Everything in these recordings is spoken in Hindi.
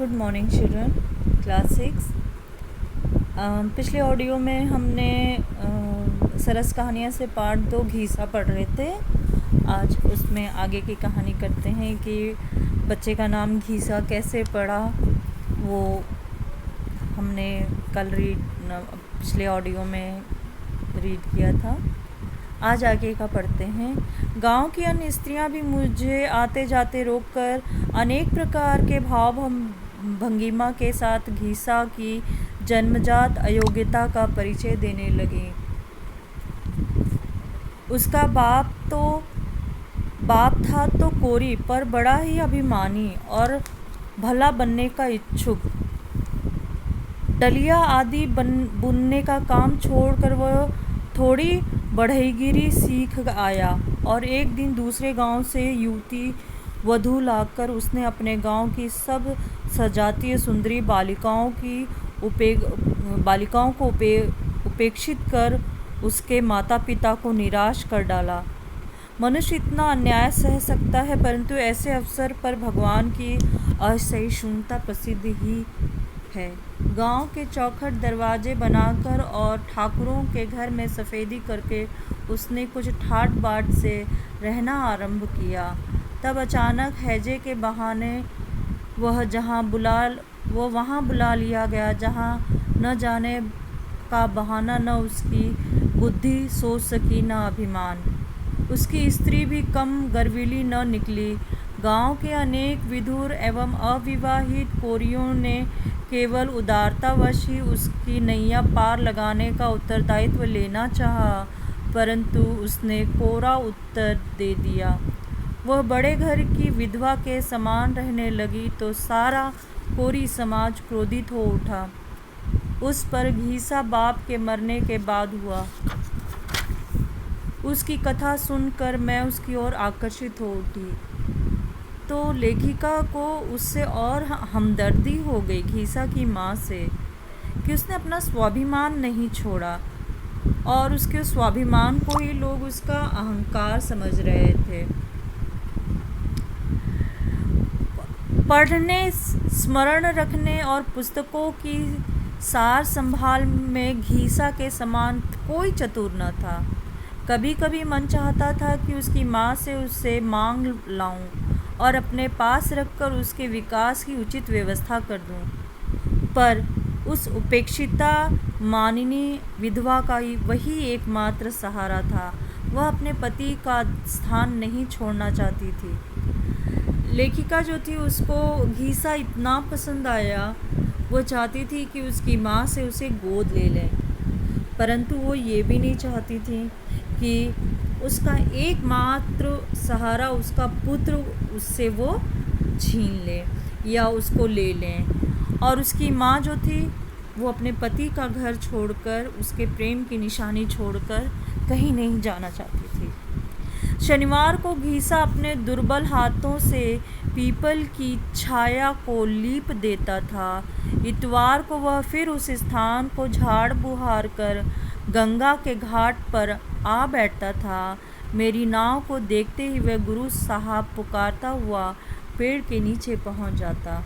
Good morning children, class 6। पिछले ऑडियो में हमने सरस कहानियाँ से पार्ट 2 घीसा पढ़ रहे थे। आज उसमें आगे की कहानी करते हैं कि बच्चे का नाम घीसा कैसे पड़ा, वो हमने कल पिछले ऑडियो में रीड किया था। आज आगे का पढ़ते हैं। गांव की अन्य स्त्रियां भी मुझे आते जाते रोककर अनेक प्रकार के भाव भंगिमा के साथ घीसा की जन्मजात अयोग्यता का परिचय देने लगी। उसका बाप था तो कोरी पर बड़ा ही अभिमानी और भला बनने का इच्छुक। डलिया आदि बुनने का काम छोड़कर वह थोड़ी बढ़ईगिरी सीख आया और एक दिन दूसरे गांव से युवती वधू लाकर उसने अपने गांव की सब सजातीय सुंदरी बालिकाओं को उपेक्षित कर उसके माता पिता को निराश कर डाला। मनुष्य इतना अन्याय सह सकता है, परंतु ऐसे अवसर पर भगवान की असहिष्णुता प्रसिद्ध ही है। गांव के चौखट दरवाजे बनाकर और ठाकुरों के घर में सफ़ेदी करके उसने कुछ ठाट बाट से रहना आरंभ किया। तब अचानक हैजे के बहाने वह वहाँ बुला लिया गया जहाँ न जाने का बहाना, न उसकी बुद्धि सोच सकी, न अभिमान। उसकी स्त्री भी कम गर्वीली न निकली। गांव के अनेक विधुर एवं अविवाहित कोरियों ने केवल उदारतावश ही उसकी नैया पार लगाने का उत्तरदायित्व लेना चाहा, परंतु उसने कोरा उत्तर दे दिया। वह बड़े घर की विधवा के समान रहने लगी तो सारा कोरी समाज क्रोधित हो उठा। उस पर घीसा बाप के मरने के बाद हुआ। उसकी कथा सुनकर मैं उसकी ओर आकर्षित हो उठी तो लेखिका को उससे और हमदर्दी हो गई घीसा की माँ से कि उसने अपना स्वाभिमान नहीं छोड़ा और उसके स्वाभिमान को ही लोग उसका अहंकार समझ रहे थे। पढ़ने, स्मरण रखने और पुस्तकों की सार संभाल में घीसा के समान कोई चतुर न था। कभी कभी मन चाहता था कि उसकी माँ से उससे मांग लाऊं और अपने पास रखकर उसके विकास की उचित व्यवस्था कर दूं, पर उस उपेक्षिता मानिनी विधवा का वही एकमात्र सहारा था। वह अपने पति का स्थान नहीं छोड़ना चाहती थी। लेखिका जो थी, उसको घीसा इतना पसंद आया, वो चाहती थी कि उसकी माँ से उसे गोद ले लें, परंतु वो ये भी नहीं चाहती थी कि उसका एकमात्र सहारा उसका पुत्र उससे वो छीन ले या उसको ले लें। और उसकी माँ जो थी, वो अपने पति का घर छोड़कर, उसके प्रेम की निशानी छोड़कर कहीं नहीं जाना चाहती थी। शनिवार को घीसा अपने दुर्बल हाथों से पीपल की छाया को लीप देता था। इतवार को वह फिर उस स्थान को झाड़ बुहार कर गंगा के घाट पर आ बैठता था। मेरी नाव को देखते ही वह गुरु साहब पुकारता हुआ पेड़ के नीचे पहुंच जाता।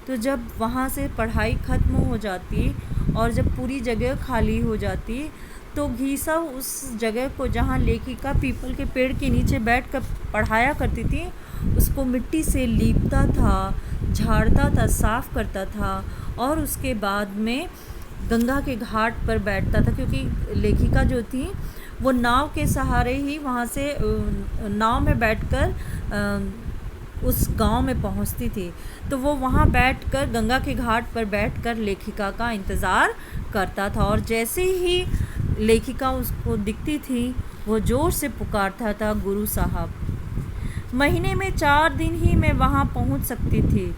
तो जब वहाँ से पढ़ाई ख़त्म हो जाती और जब पूरी जगह खाली हो जाती, तो घीसा उस जगह को जहाँ लेखिका पीपल के पेड़ के नीचे बैठकर पढ़ाया करती थी, उसको मिट्टी से लीपता था, झाड़ता था, साफ़ करता था और उसके बाद में गंगा के घाट पर बैठता था, क्योंकि लेखिका जो थी वो नाव के सहारे ही वहाँ से नाव में बैठकर उस गांव में पहुँचती थी। तो वो वहाँ बैठकर गंगा के घाट पर बैठकर लेखिका का इंतज़ार करता था और जैसे ही लेखिका उसको दिखती थी, वो ज़ोर से पुकारता था, गुरु साहब। महीने में 4 दिन ही मैं वहाँ पहुँच सकती थी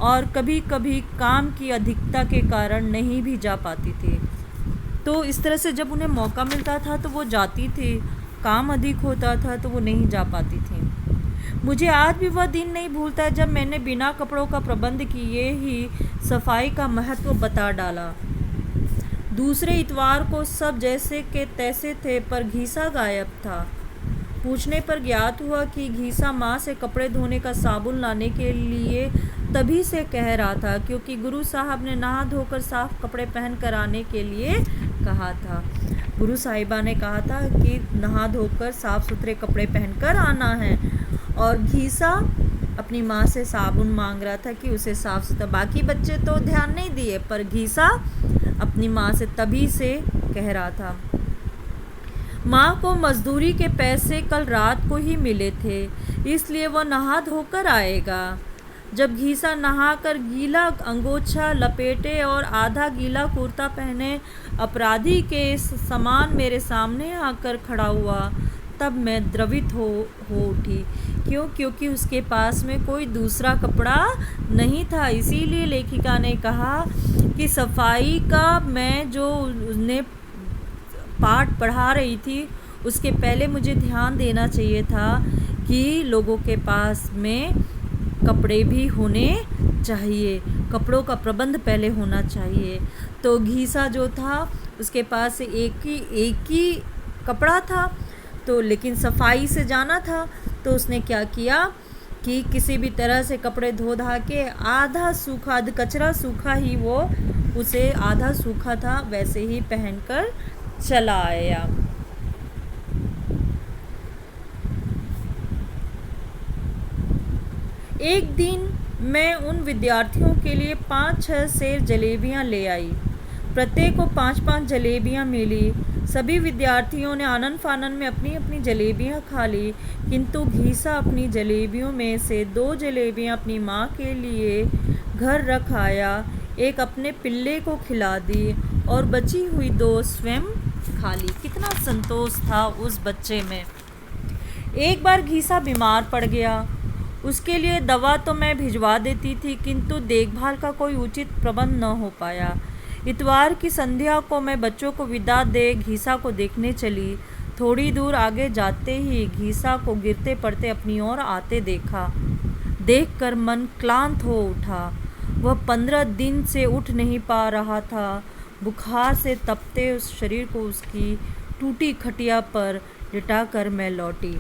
और कभी कभी काम की अधिकता के कारण नहीं भी जा पाती थी। तो इस तरह से जब उन्हें मौका मिलता था तो वो जाती थी, काम अधिक होता था तो वो नहीं जा पाती थी। मुझे आज भी वह दिन नहीं भूलता जब मैंने बिना कपड़ों का प्रबंध किए ही सफाई का महत्व बता डाला। दूसरे इतवार को सब जैसे के तैसे थे, पर घीसा गायब था। पूछने पर ज्ञात हुआ कि घीसा माँ से कपड़े धोने का साबुन लाने के लिए तभी से कह रहा था क्योंकि गुरु साहब ने नहा धोकर साफ कपड़े पहन कर आने के लिए कहा था। गुरु साहिबा ने कहा था कि नहा धोकर साफ सुथरे कपड़े पहनकर आना है, और घीसा अपनी माँ से साबुन मांग रहा था कि उसे साफ सुथरा। बाकी बच्चे तो ध्यान नहीं दिए, पर घीसा अपनी माँ से तभी से कह रहा था। माँ को मजदूरी के पैसे कल रात को ही मिले थे, इसलिए वह नहा धोकर आएगा। जब घीसा नहाकर गीला अंगोछा लपेटे और आधा गीला कुर्ता पहने अपराधी के समान मेरे सामने आकर खड़ा हुआ, तब मैं द्रवित हो उठी। क्योंकि उसके पास में कोई दूसरा कपड़ा नहीं था। इसीलिए लेखिका ने कहा कि सफाई का मैं जो उन्हें पाठ पढ़ा रही थी उसके पहले मुझे ध्यान देना चाहिए था कि लोगों के पास में कपड़े भी होने चाहिए, कपड़ों का प्रबंध पहले होना चाहिए। तो घीसा जो था उसके पास एक ही कपड़ा था, तो लेकिन सफाई से जाना था, तो उसने क्या किया कि किसी भी तरह से कपड़े धो धा के आधा सूखा कचरा सूखा ही वो उसे आधा सूखा था वैसे ही पहनकर चला आया। एक दिन मैं उन विद्यार्थियों के लिए 5-6 सेर जलेबियां ले आई। प्रत्येक को 5-5 जलेबियां मिली। सभी विद्यार्थियों ने आनन फानन में अपनी अपनी जलेबियां खा ली, किंतु घीसा अपनी जलेबियों में से 2 जलेबियां अपनी माँ के लिए घर रख आया, एक अपने पिल्ले को खिला दी और बची हुई 2 स्वयं खा ली। कितना संतोष था उस बच्चे में। एक बार घीसा बीमार पड़ गया। उसके लिए दवा तो मैं भिजवा देती थी, किंतु देखभाल का कोई उचित प्रबंध न हो पाया। इतवार की संध्या को मैं बच्चों को विदा दे घीसा को देखने चली। थोड़ी दूर आगे जाते ही घीसा को गिरते पड़ते अपनी ओर आते देखा। देखकर मन क्लांत हो उठा। वह 15 दिन से उठ नहीं पा रहा था। बुखार से तपते उस शरीर को उसकी टूटी खटिया पर लिटाकर मैं लौटी।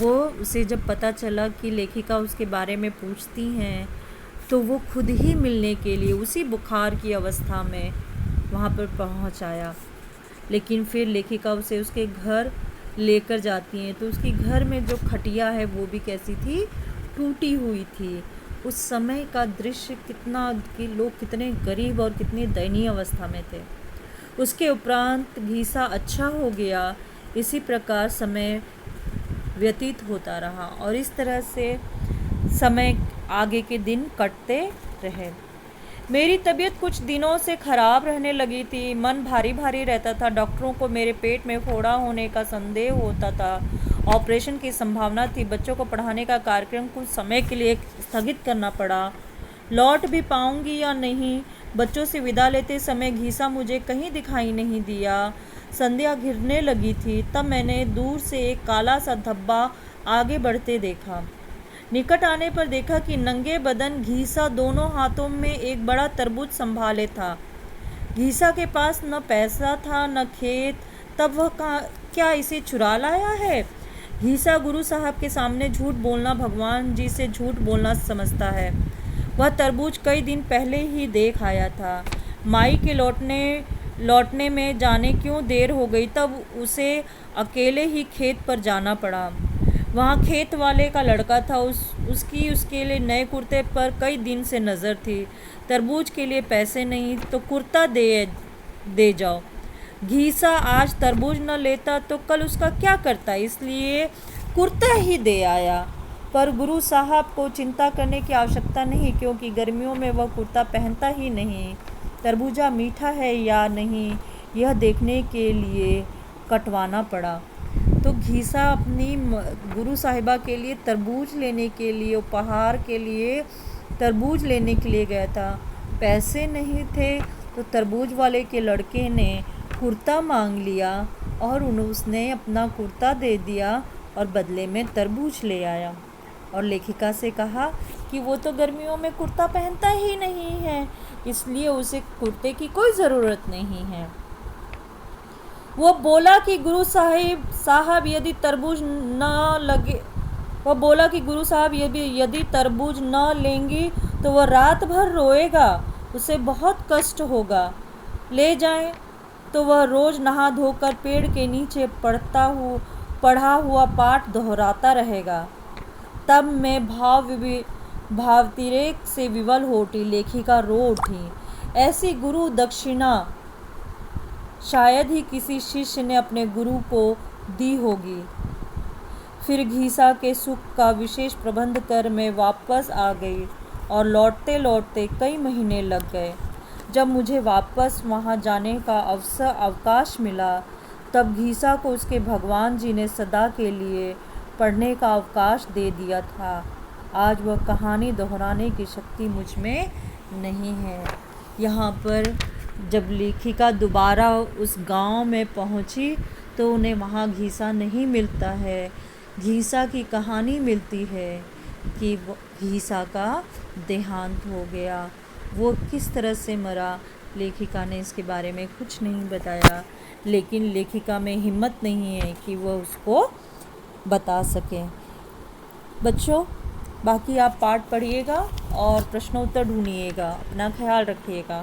उसे जब पता चला कि लेखिका उसके बारे में पूछती हैं, तो वो खुद ही मिलने के लिए उसी बुखार की अवस्था में वहाँ पर पहुँच आया। लेकिन फिर लेखिका उसे उसके घर लेकर जाती हैं, तो उसकी घर में जो खटिया है वो भी कैसी थी, टूटी हुई थी। उस समय का दृश्य कितना कि लोग कितने गरीब और कितनी दयनीय अवस्था में थे। उसके उपरांत घीसा अच्छा हो गया। इसी प्रकार समय व्यतीत होता रहा और इस तरह से समय आगे के दिन कटते रहे। मेरी तबीयत कुछ दिनों से ख़राब रहने लगी थी। मन भारी भारी रहता था। डॉक्टरों को मेरे पेट में फोड़ा होने का संदेह होता था। ऑपरेशन की संभावना थी। बच्चों को पढ़ाने का कार्यक्रम कुछ समय के लिए स्थगित करना पड़ा। लौट भी पाऊंगी या नहीं, बच्चों से विदा लेते समय घीसा मुझे कहीं दिखाई नहीं दिया। संध्या घिरने लगी थी। तब मैंने दूर से एक काला सा धब्बा आगे बढ़ते देखा। निकट आने पर देखा कि नंगे बदन घीसा दोनों हाथों में एक बड़ा तरबूज संभाले था। घीसा के पास न पैसा था न खेत। तब वह क्या इसे चुरा लाया है? घीसा गुरु साहब के सामने झूठ बोलना भगवान जी से झूठ बोलना समझता है। वह तरबूज कई दिन पहले ही देख आया था। माई के लौटने में जाने क्यों देर हो गई, तब उसे अकेले ही खेत पर जाना पड़ा। वहाँ खेत वाले का लड़का था। उसकी उसके लिए नए कुर्ते पर कई दिन से नज़र थी। तरबूज के लिए पैसे नहीं तो कुर्ता दे जाओ। घीसा आज तरबूज न लेता तो कल उसका क्या करता, इसलिए कुर्ता ही दे आया। पर गुरु साहब को चिंता करने की आवश्यकता नहीं, क्योंकि गर्मियों में वह कुर्ता पहनता ही नहीं। तरबूजा मीठा है या नहीं, यह देखने के लिए कटवाना पड़ा। तो घीसा अपनी गुरु साहिबा के लिए तरबूज लेने के लिए, उपहार के लिए तरबूज लेने के लिए गया था। पैसे नहीं थे तो तरबूज वाले के लड़के ने कुर्ता मांग लिया और उसने अपना कुर्ता दे दिया और बदले में तरबूज ले आया और लेखिका से कहा कि वो तो गर्मियों में कुर्ता पहनता ही नहीं है, इसलिए उसे कुर्ते की कोई ज़रूरत नहीं है। वो बोला कि गुरु साहब यदि तरबूज न लगे वह बोला कि गुरु साहब यदि तरबूज न लेंगी तो वह रात भर रोएगा, उसे बहुत कष्ट होगा। ले जाएं तो वह रोज़ नहा धोकर पेड़ के नीचे पढ़ा हुआ पाठ दोहराता रहेगा। तब मैं भावतिरेक से विवल हो उठी, लेखिका रो उठी। ऐसी गुरु दक्षिणा शायद ही किसी शिष्य ने अपने गुरु को दी होगी। फिर घीसा के सुख का विशेष प्रबंध कर मैं वापस आ गई और लौटते लौटते कई महीने लग गए। जब मुझे वापस वहाँ जाने का अवकाश मिला तब घीसा को उसके भगवान जी ने सदा के लिए पढ़ने का अवकाश दे दिया था। आज वह कहानी दोहराने की शक्ति मुझ में नहीं है। यहाँ पर जब लेखिका दोबारा उस गांव में पहुँची तो उन्हें वहाँ घीसा नहीं मिलता है। घीसा की कहानी मिलती है कि घीसा का देहांत हो गया। वो किस तरह से मरा, लेखिका ने इसके बारे में कुछ नहीं बताया, लेकिन लेखिका में हिम्मत नहीं है कि वह उसको बता सके। बच्चों, बाकी आप पाठ पढ़िएगा और प्रश्नोत्तर ढूंढिएगा। अपना ख्याल रखिएगा।